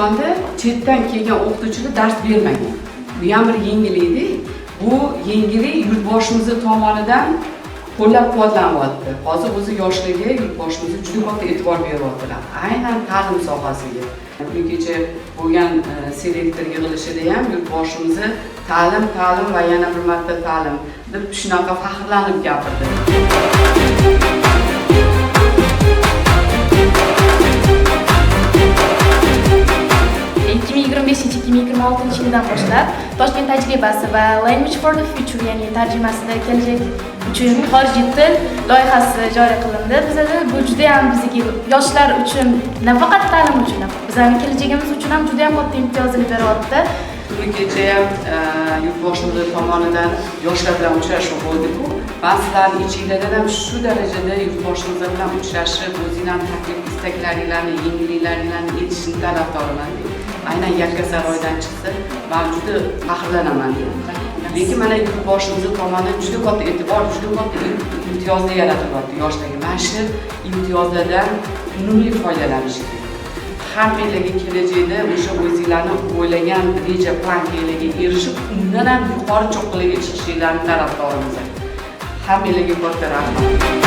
tumanida chetdan kelgan o'qituvchilar dars bermagan. Bu ham bir yangilik. Bu yangilik yurtboshimiz tomonidan qo'llab-quvvatlanyapti. Hozir o'zi yoshligi yurtboshimizga juda katta e'tibor beryaptilar. Aynan ta'lim sohasiga. Kecha bo'lgan selektor yig'ilishida ham yurtboshimiz ta'lim va yana bir marta ta'lim deb shunaqa faxrlanib gapirdi. 2025-2026 yildan boshlab Toshkent tajribasi va Language for the Future, ya'ni tarjimasida kelajak uchun xorijiy til loyihasi joriy qilindi. Bizda bu juda ham bizga yoshlar uchun, nafaqat ta'lim uchun, bizning kelajagimiz uchun ham juda ham katta imtiyozini beryapti. Kuni kecha ham yurtboshimiz tomonidan yoshlar bilan uchrashuv bo'ldi-ku. Ba'zilarning ichingizdan ham shu darajada yurtboshimiz bilan uchrashib, o'zingizning taklif istaklaringizni, yengilliklaringizni aytishni talabdoriman. Aynan Yakkasaroydan chiqsa, men juda faxrlanaman. Lekin mana yurtboshimiz tomonidan juda katta e'tibor, juda katta imtiyozlar yaratilyapti yoshlarga. Mana shu imtiyozlardan unumli foydalanish kerak. Hammalarga kelajakda o'sha o'zingizlarning o'ylagan reja planlarga erishib, undan ham yuqori cho'qqilarga chiqishinglarni tarafdorimiz. Hammalarga katta rahmat.